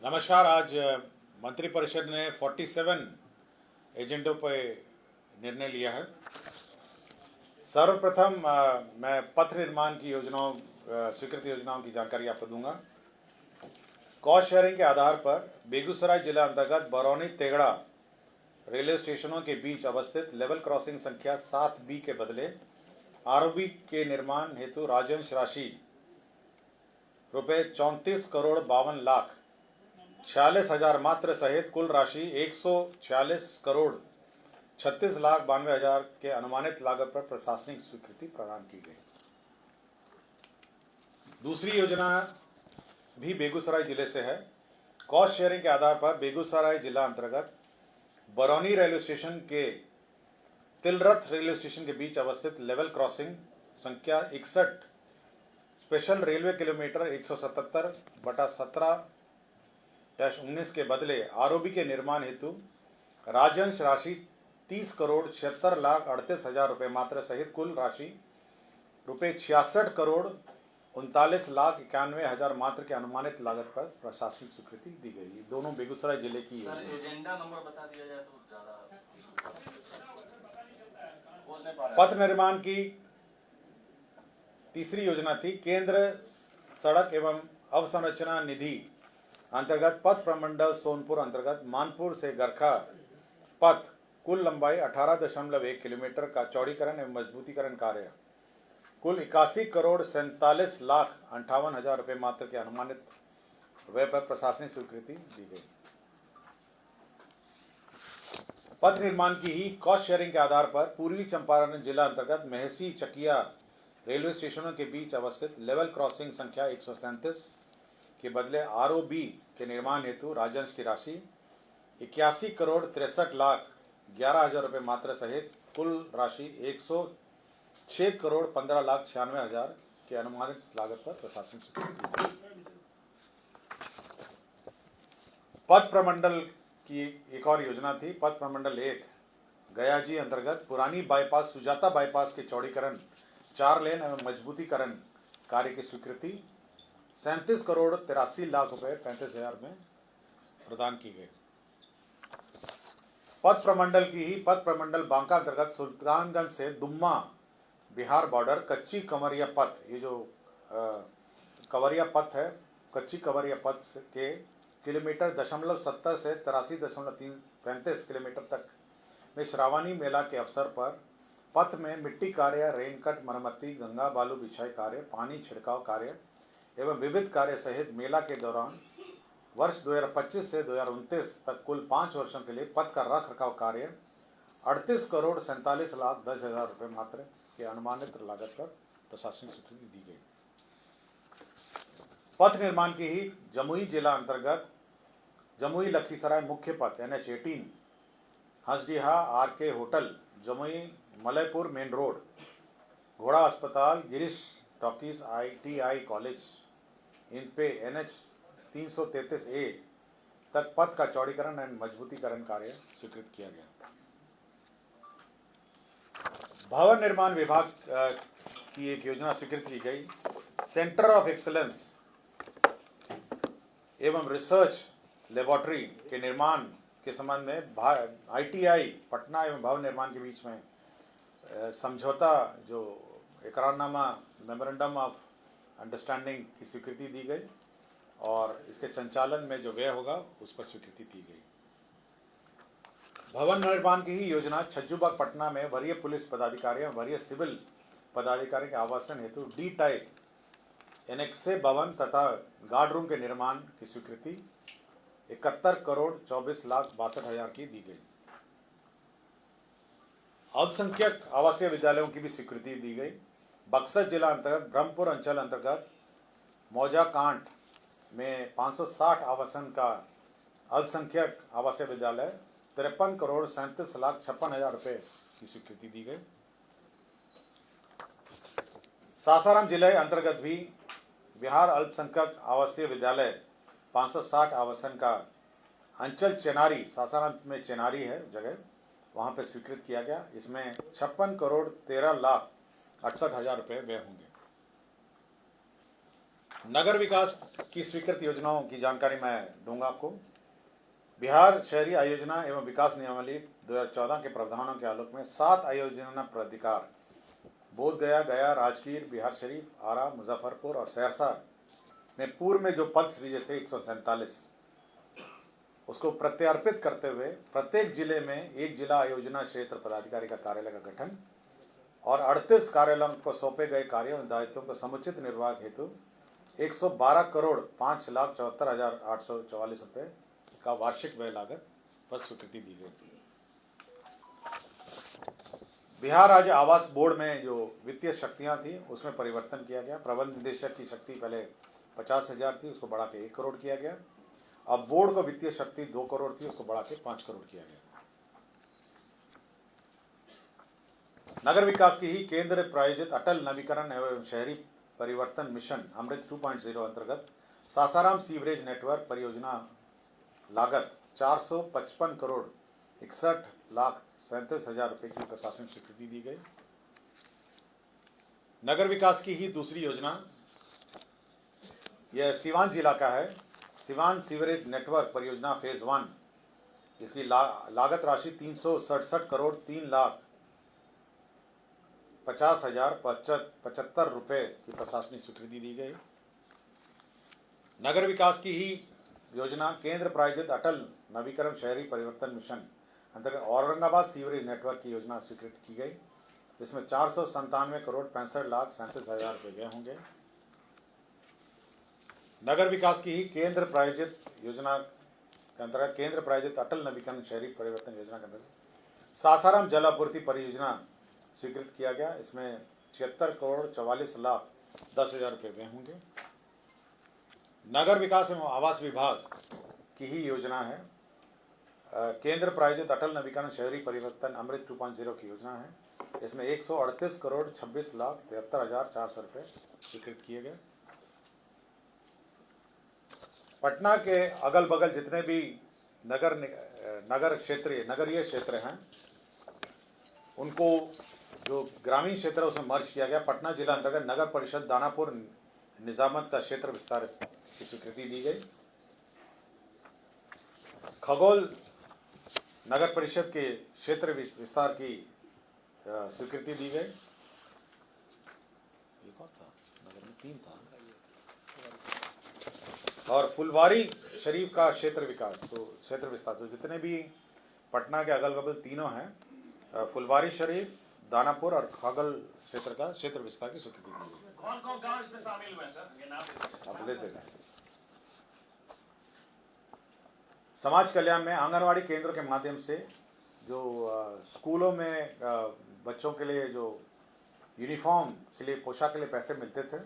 नमस्कार। आज मंत्रिपरिषद ने 47 एजेंडों पर निर्णय लिया है। सर्वप्रथम मैं पथ निर्माण की योजनाओं स्वीकृत योजनाओं की जानकारी आपको दूंगा। कॉस्ट शेयरिंग के आधार पर बेगूसराय जिला अंतर्गत बरौनी तेगड़ा रेलवे स्टेशनों के बीच अवस्थित लेवल क्रॉसिंग संख्या 7B के बदले आरओबी के निर्माण हेतु राजंश राशि रुपये 34,52,46,00,000 मात्र सहित कुल राशि 146,36,92,000 के अनुमानित लागत पर प्रशासनिक स्वीकृति प्रदान की गई। दूसरी योजना भी बेगूसराय जिले से है। कॉस्ट शेयरिंग के आधार पर बेगूसराय जिला अंतर्गत बरौनी रेलवे स्टेशन के तिलरथ रेलवे स्टेशन के बीच अवस्थित लेवल क्रॉसिंग संख्या 61 स्पेशल रेलवे किलोमीटर 177/17-19 के बदले आरओबी के निर्माण हेतु राजंश राशि 30,76,38,000 रुपये मात्र सहित कुल राशि रुपये 66,39,91,91,000 मात्र के अनुमानित लागत पर प्रशासनिक स्वीकृति दी गई। ये दोनों बेगूसराय जिले की है। एजेंडा नंबर बता दिया जाए तो ज्यादा। पथ निर्माण की तीसरी योजना थी केंद्र सड़क एवं अवसंरचना निधि अंतर्गत पथ प्रमंडल सोनपुर अंतर्गत मानपुर से गरखा पथ कुल लंबाई 18.1 किलोमीटर का चौड़ीकरण एवं मजबूतीकरण कार्य कुल 81,47,58,000 रुपये मात्र के अनुमानित व्यय पर प्रशासनिक स्वीकृति दी गई। पथ निर्माण की ही कॉस्ट शेयरिंग के आधार पर पूर्वी चंपारण जिला अंतर्गत मेहसी चकिया रेलवे स्टेशनों के बीच अवस्थित लेवल क्रॉसिंग संख्या 137 के बदले आरओबी के निर्माण हेतु राजंश की राशि 81,63,11,000 रुपये मात्र सहित कुल राशि 106,15,96,000 के अनुमानित लागत पर प्रशासनिक स्वीकृति। पथ प्रमंडल की एक और योजना थी। पथ प्रमंडल 1 गयाजी अंतर्गत पुरानी बाईपास सुजाता बाईपास के चौड़ीकरण 4 लेन एवं मजबूतीकरण कार्य की स्वीकृति 37,83,00,000 रुपये 35,000 में प्रदान की गई। पथ प्रमंडल की ही पथ प्रमंडल बांका अंतर्गत सुल्तानगंज से दुम्मा बिहार बॉर्डर कच्ची कंवरिया पथ, ये जो कंवरिया पथ है, कच्ची कंवरिया पथ के किलोमीटर 0.70 से 83.35 किलोमीटर तक में श्रावणी मेला के अवसर पर पथ में मिट्टी कार्य, रेनकट मरम्मती, गंगा बालू बिछाई कार्य, पानी छिड़काव कार्य एवं विविध कार्य सहित मेला के दौरान वर्ष 2025 से 2029 तक कुल 5 वर्षों के लिए पथ का रख रखाव कार्य 38,47,10,000 रुपये मात्र के अनुमानित लागत पर प्रशासनिक स्वीकृति दी गई। पथ निर्माण की ही जमुई जिला अंतर्गत जमुई लखीसराय मुख्य पथ NH18 Hansdiha RK hotel Jamui Malaypur main road घोड़ा अस्पताल Girish talkies ITI college in पे NH 333A तक पथ का चौड़ीकरण एवं मजबूतीकरण कार्य स्वीकृत किया गया। भवन निर्माण विभाग की एक योजना स्वीकृत की गई। सेंटर ऑफ एक्सीलेंस एवं रिसर्च लेबोरेटरी के निर्माण के संबंध में ITI पटना एवं भवन निर्माण के बीच में समझौता जो इकरारनामा मेमोरेंडम ऑफ अंडरस्टैंडिंग की स्वीकृति दी गई और इसके संचालन में जो व्यय होगा उस पर स्वीकृति दी गई। भवन निर्माण की ही योजना छज्जूबाग पटना में वरीय पुलिस पदाधिकारी एवं वरीय सिविल पदाधिकारी के आवासन हेतु D टाइप एनेक्से भवन तथा गार्ड रूम के निर्माण की स्वीकृति 71,24,62,000 की दी गई। अल्पसंख्यक आवासीय विद्यालयों की भी स्वीकृति दी गई। बक्सर जिला अंतर्गत ब्रह्मपुर अंचल अंतर्गत मौजा कांट में 560 आवासन का अल्पसंख्यक आवासीय विद्यालय 53,37,56,000 रुपये की स्वीकृति दी गई। सासाराम जिले अंतर्गत भी बिहार अल्पसंख्यक आवासीय विद्यालय 560 आवासन का अंचल चेनारी, सासाराम में चेनारी है जगह, वहां पर स्वीकृत किया गया। इसमें 56,13,68,000 रुपये व्यय होंगे। नगर विकास की स्वीकृत योजनाओं की जानकारी मैं दूंगा आपको। बिहार शहरी आयोजना एवं विकास नियमावली 2014 के प्रावधानों के आलोक में 7 आयोजना प्राधिकार बोधगया, गया, राजगीर, बिहार शरीफ, आरा, मुजफ्फरपुर और सहरसा में पूर्व में जो पद सृजे थे 147 उसको प्रत्यार्पित करते हुए प्रत्येक जिले में एक जिला आयोजना क्षेत्र पदाधिकारी का कार्यालय का गठन और 38 कार्यालयों को सौंपे गए कार्यों और दायित्वों को समुचित निर्वाह हेतु 112 करोड़ 5,74,844 रुपये का वार्षिक व्यय लागत पर स्वीकृति दी गई। बिहार राज्य आवास बोर्ड में जो वित्तीय शक्तियां थी उसमें परिवर्तन किया गया। प्रबंध निदेशक की शक्ति पहले 50,000 थी, उसको बढ़ा के 1 करोड़ किया गया। अब बोर्ड को वित्तीय शक्ति 2 करोड़ थी, उसको बढ़ा के 5 करोड़ किया गया। नगर विकास की ही केंद्र प्रायोजित अटल नवीकरण एवं शहरी परिवर्तन मिशन अमृत 2.0 अंतर्गत सासाराम सीवरेज नेटवर्क परियोजना लागत 455 करोड़ 61,37,000 रुपए की प्रशासनिक स्वीकृति दी गई। नगर विकास की ही दूसरी योजना यह सीवान जिला का है। सीवान सीवरेज नेटवर्क परियोजना फेज 1, इसकी लागत राशि 367 करोड़ 3,50,075 रुपए की प्रशासनिक स्वीकृति दी गई। नगर विकास की ही योजना केंद्र प्रायोजित अटल नवीकरण शहरी परिवर्तन मिशन अंतर्गत औरंगाबाद सीवरेज नेटवर्क की योजना स्वीकृत की गई। इसमें 497 करोड़ 65,37,000 रुपये व्यय होंगे। नगर विकास की ही केंद्र प्रायोजित योजना के अंतर्गत केंद्र प्रायोजित अटल नवीकरण शहरी परिवर्तन योजना के अंतर्गत सासाराम जल आपूर्ति परियोजना स्वीकृत किया गया। इसमें 76 करोड़ 44,10,000 रुपये व्यय होंगे। नगर विकास एवं आवास विभाग की ही योजना है। केंद्र प्रायोजित अटल नवीकरण शहरी परिवर्तन अमृत 2.0 की योजना है। इसमें 138 करोड़ 26,73,400 रुपये स्वीकृत किए गए। पटना के अगल बगल जितने भी नगरीय क्षेत्र हैं उनको जो ग्रामीण क्षेत्र है उसमें मर्ज किया गया। पटना जिला अंतर्गत नगर परिषद दानापुर निजामत का क्षेत्र विस्तार की स्वीकृति दी गई। खगोल नगर परिषद के क्षेत्र विस्तार की स्वीकृति दी गई। एक और था, नगर में 3 था। और फुलवारी शरीफ का क्षेत्र विस्तार, तो जितने भी पटना के अगल बगल तीनों हैं, फुलवारी शरीफ, दानापुर और खगल क्षेत्र का क्षेत्र विस्तार की स्वीकृति दी गई। कौन-कौन गांव इसमें शामिल हुए हैं सर? ये नाम आप लिख देते हैं। समाज कल्याण में आंगनवाड़ी केंद्रों के माध्यम से जो स्कूलों में बच्चों के लिए जो यूनिफॉर्म के लिए पोशाक के लिए पैसे मिलते थे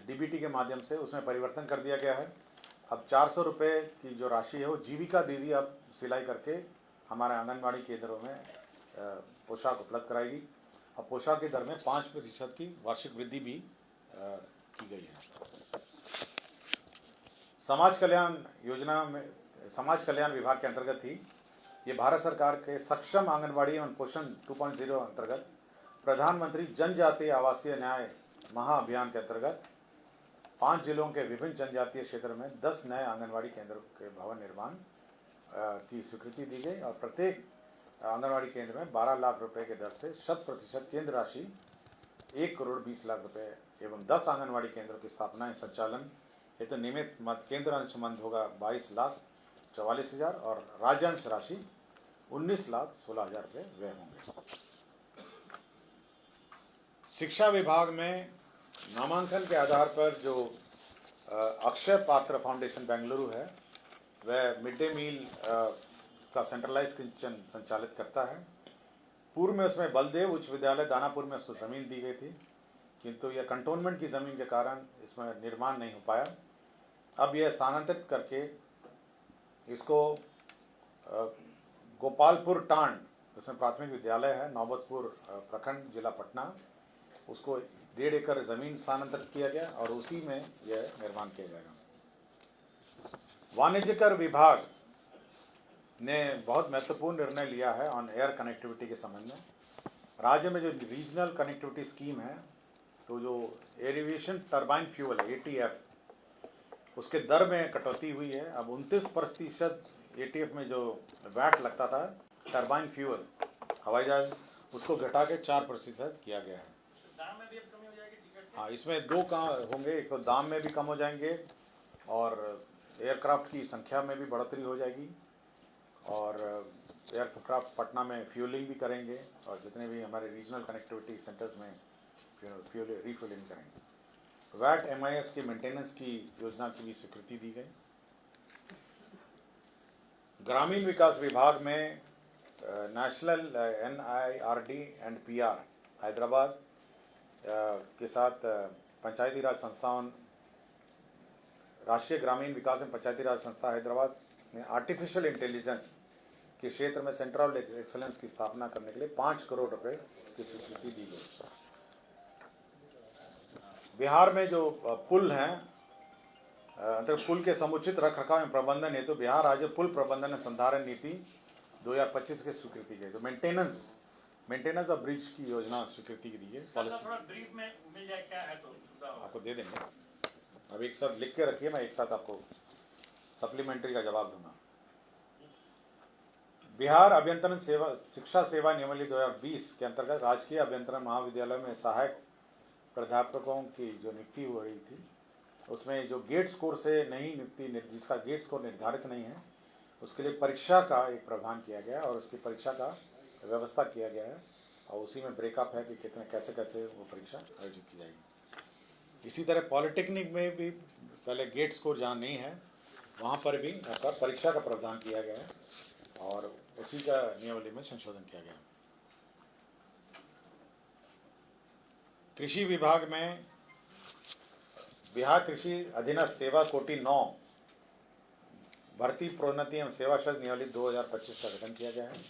डीबीटी के माध्यम से, उसमें परिवर्तन कर दिया गया है। अब 400 रुपये की जो राशि है वो जीविका दीदी अब सिलाई करके हमारे आंगनवाड़ी केंद्रों में पोशाक उपलब्ध कराएगी और पोशाक की दर में 5% की वार्षिक वृद्धि भी की गई है। समाज कल्याण विभाग के अंतर्गत ही ये भारत सरकार के सक्षम आंगनवाड़ी एवं पोषण 2.0 अंतर्गत प्रधानमंत्री जनजातीय आवासीय न्याय महाअभियान के अंतर्गत 5 जिलों के विभिन्न जनजातीय क्षेत्र में 10 नए आंगनवाड़ी केंद्रों के भवन निर्माण की स्वीकृति दी गई और प्रत्येक आंगनवाड़ी केंद्र में 12 लाख रुपए के दर से 100% केंद्र राशि 1 करोड़ 20 लाख रुपए एवं 10 आंगनवाड़ी केंद्रों की स्थापना संचालन हेतु नियमित केंद्र अंश मंद होगा 22,44,000 और राज्यांश राशि 19,16,000 रुपये व्यय होंगे। शिक्षा विभाग में नामांकन के आधार पर जो अक्षय पात्र फाउंडेशन बेंगलुरु है वह मिड डे मील का सेंट्रलाइज किचन संचालित करता है। पूर्व में उसमें बलदेव उच्च विद्यालय दानापुर में उसको ज़मीन दी गई थी, किंतु यह कंटोनमेंट की ज़मीन के कारण इसमें निर्माण नहीं हो पाया। अब यह स्थानांतरित करके इसको गोपालपुर टांड, उसमें प्राथमिक विद्यालय है, नौबतपुर प्रखंड जिला पटना, उसको 1.5 एकड़ ज़मीन स्थानांतरित किया गया और उसी में यह निर्माण किया जाएगा। वाणिज्यकर विभाग ने बहुत महत्वपूर्ण निर्णय लिया है ऑन एयर कनेक्टिविटी के संबंध में। राज्य में जो रीजनल कनेक्टिविटी स्कीम है तो जो एविएशन टर्बाइन फ्यूल है एटीएफ, उसके दर में कटौती हुई है। अब 29% एटीएफ में जो वैट लगता था टर्बाइन फ्यूल हवाई जहाज, उसको घटा के 4% किया गया है। दाम में भी अब कमी हो जाएगी टिकट के? हाँ, इसमें दो काम होंगे, एक तो दाम में भी कम हो जाएंगे और एयरक्राफ्ट की संख्या में भी बढ़ोतरी हो जाएगी, और एयरक्राफ्ट पटना में फ्यूलिंग भी करेंगे और जितने भी हमारे रीजनल कनेक्टिविटी सेंटर्स में फ्यूल रीफ्यूलिंग करेंगे। वैट MIS की मेंटेनेंस की योजना की भी स्वीकृति दी गई। ग्रामीण विकास विभाग में national NIRD and PR Hyderabad के साथ पंचायती राज संस्थाओं, राष्ट्रीय ग्रामीण विकास एवं पंचायती राज संस्था हैदराबाद ने आर्टिफिशियल इंटेलिजेंस के क्षेत्र में सेंटर ऑफ एक्सेलेंस की स्थापना करने के लिए 5 करोड़ रुपए की स्वीकृति दी गई। बिहार में जो पुल हैं, पुल के समुचित रखरखाव एवं प्रबंधन हेतु बिहार राज्य पुल प्रबंधन एवं संधारण नीति 2025 की स्वीकृति गई। तो मेंटेनेंस ऑफ ब्रिज की योजना स्वीकृति की दी है। पॉलिसी थोड़ा ब्रीफ में मिल जाए क्या है तो आपको दे देंगे। अब एक साथ लिख के रखिए, मैं एक साथ आपको सप्लीमेंट्री का जवाब दूंगा। बिहार अभियंत्रण सेवा शिक्षा सेवा नियमावली 2020 के अंतर्गत राजकीय अभियंत्रण महाविद्यालय में सहायक प्राध्यापकों की जो नियुक्ति हो रही थी, उसमें जो गेट स्कोर से नहीं नियुक्ति, जिसका गेट स्कोर निर्धारित नहीं है, उसके लिए परीक्षा का एक प्रावधान किया गया और उसकी परीक्षा का व्यवस्था किया गया है और उसी में ब्रेकअप है कि कितने कैसे कैसे वो परीक्षा आयोजित की जाएगी। इसी तरह पॉलिटेक्निक में भी पहले गेट स्कोर जहाँ नहीं है वहाँ पर भी आपका परीक्षा का प्रावधान किया गया है और उसी का नियमावली में संशोधन किया गया। कृषि विभाग में बिहार कृषि अधीनस्थ सेवा कोटि 9 भर्ती प्रोन्नति एवं सेवा शर्त नियमावली 2025 का गठन किया गया है।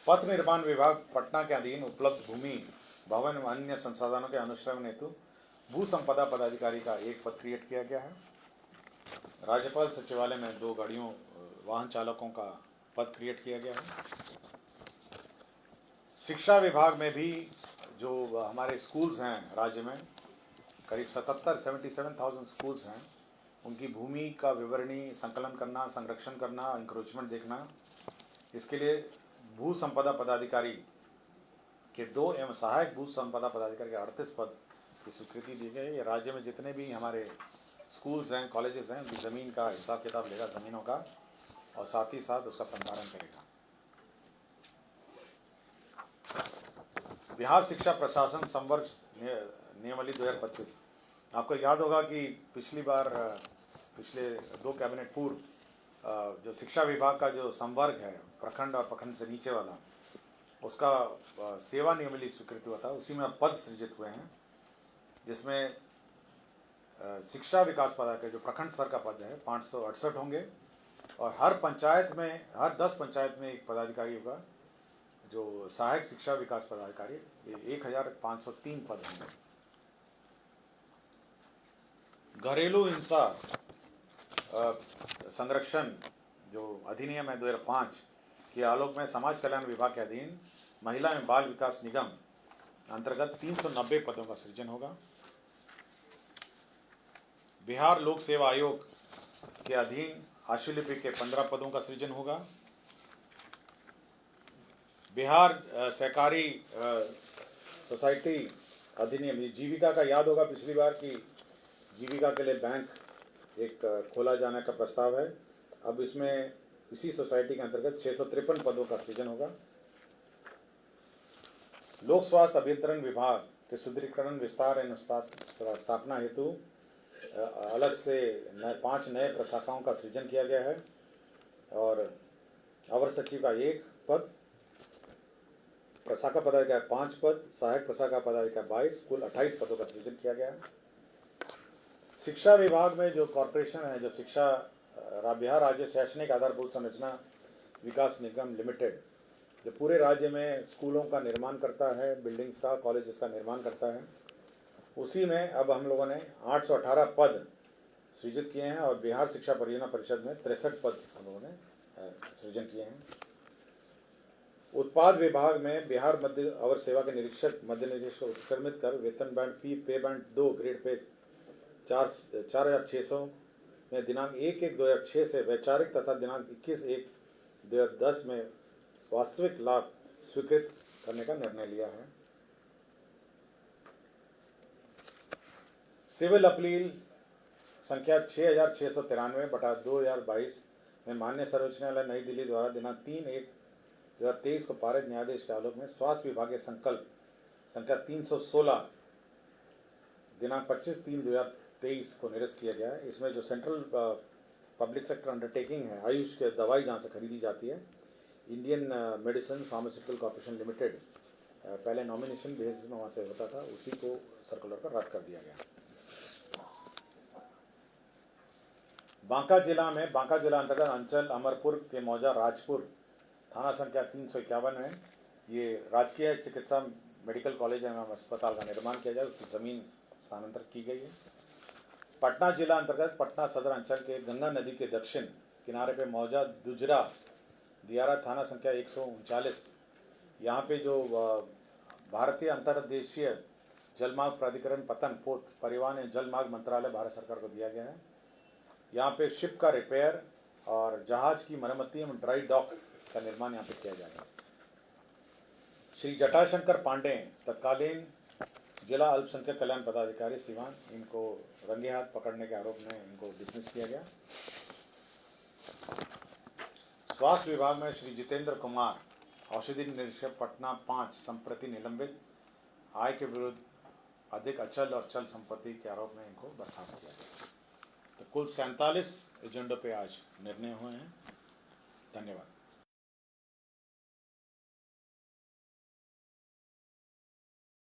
पथ निर्माण विभाग पटना के अधीन उपलब्ध भूमि, भवन एवं अन्य संसाधनों के अनुश्रवण हेतु भू संपदा पदाधिकारी का एक पद क्रिएट किया गया है। राज्यपाल सचिवालय में 2 गाड़ियों वाहन चालकों का पद क्रिएट किया गया है। शिक्षा विभाग में भी जो हमारे स्कूल्स हैं राज्य में करीब 77,000 स्कूल्स हैं, उनकी भूमि का विवरणी संकलन करना, संरक्षण करना, इंक्रोचमेंट देखना, इसके लिए भू संपदा पदाधिकारी के 2 एवं सहायक भू संपदा पदाधिकारी के 38 पद की स्वीकृति दी गई। ये राज्य में जितने भी हमारे स्कूल्स हैं, कॉलेजेस हैं, उनकी ज़मीन का हिसाब किताब लेगा, ज़मीनों का, और साथ ही साथ उसका संधारण करेगा। बिहार शिक्षा प्रशासन संवर्ग नियमावली 2025, आपको याद होगा कि पिछले 2 कैबिनेट पूर्व जो शिक्षा विभाग का जो संवर्ग है, प्रखंड और प्रखंड से नीचे वाला, उसका सेवा नियमावली स्वीकृत हुआ था। उसी में पद सृजित हुए हैं, जिसमें शिक्षा विकास पदाधिकारी जो प्रखंड स्तर का पद है 568 होंगे और हर पंचायत में, हर 10 पंचायत में एक पदाधिकारी होगा जो सहायक शिक्षा विकास पदाधिकारी, 1503 पद होंगे। घरेलू हिंसा संरक्षण जो अधिनियम है 2005 के आलोक में समाज कल्याण विभाग के अधीन महिला एवं बाल विकास निगम अंतर्गत 390 पदों का सृजन होगा। बिहार लोक सेवा आयोग के अधीन आशुलिपि के 15 पदों का सृजन होगा। बिहार सहकारी सोसाइटी अधिनियम, ये जीविका का याद होगा पिछली बार की जीविका के लिए बैंक एक खोला जाने का प्रस्ताव है। अब इसमें इसी सोसाइटी के अंतर्गत 653 पदों का सृजन होगा। लोक स्वास्थ्य अभियंत्रण विभाग के सुदृढ़ीकरण, विस्तार एवं स्थापना हेतु अलग से 5 नए प्रशाखाओं का सृजन किया गया है और अवर सचिव का 1 पद, प्रशाखा पदाधिकारी 5 पद, सहायक प्रशाखा पदाधिकारी 22, कुल 28 पदों का सृजन किया गया है। शिक्षा विभाग में जो कॉरपोरेशन है, जो बिहार राज्य शैक्षणिक आधारभूत संरचना विकास निगम लिमिटेड, जो पूरे राज्य में स्कूलों का निर्माण करता है, बिल्डिंग्स का, कॉलेजेस का निर्माण करता है, उसी में अब हम लोगों ने 818 पद सृजित किए हैं और बिहार शिक्षा परियोजना परिषद में 63 पद हम लोगों ने सृजन किए हैं। उत्पाद विभाग में बिहार मध्य अवर सेवा के निरीक्षक मध्य निरीक्षक को उत्क्रमित कर वेतन बैंड पे बैंड 2 ग्रेड पे 4,600 में दिनांक 1/1/2006 से वैचारिक तथा दिनांक 21/1/2010 में वास्तविक लाभ स्वीकृत करने का निर्णय लिया है। सिविल अपील संख्या 6693/2022 में माननीय सर्वोच्च न्यायालय नई दिल्ली द्वारा दिनांक 3/1/2023 को पारित न्यायाधीश के आलोक में स्वास्थ्य विभाग के संकल्प संख्या 316 दिनांक 25/3/2023 को निरस्त किया गया है। इसमें जो सेंट्रल पब्लिक सेक्टर अंडरटेकिंग है आयुष के दवाई जहाँ से खरीदी जाती है, Indian medicine pharmaceutical corporation limited, पहले नॉमिनेशन बेसिस में वहाँ से होता था, उसी को सर्कुलर पर रद्द कर दिया गया। बांका जिला अंतर्गत अंचल अमरपुर के मौजा राजपुर थाना संख्या 351 में ये राजकीय चिकित्सा मेडिकल कॉलेज एवं अस्पताल का निर्माण किया जाए, उसकी ज़मीन स्थानांतरित की गई है। पटना जिला अंतर्गत पटना सदर अंचल के गंगा नदी के दक्षिण किनारे पे मौजा दुजरा दियारा थाना संख्या 139, यहाँ पे जो भारतीय अंतर्देशीय जलमार्ग प्राधिकरण पतन पोत परिवहन एवं जलमार्ग मंत्रालय भारत सरकार को दिया गया है। यहाँ पे शिप का रिपेयर और जहाज की मरम्मती एवं ड्राई डॉक का निर्माण यहाँ पे किया जाएगा। श्री जटाशंकर पांडे तत्कालीन जिला अल्पसंख्यक कल्याण पदाधिकारी सीवान, इनको रंगे हाथ पकड़ने के आरोप में इनको डिसमिस किया गया। स्वास्थ्य विभाग में श्री जितेंद्र कुमार औषधि निरीक्षक पटना 5 संप्रति निलंबित, आय के विरुद्ध अधिक अचल और चल संपत्ति के आरोप में इनको बर्खास्त किया गया। तो कुल 47 एजेंडों पे आज निर्णय हुए हैं। धन्यवाद।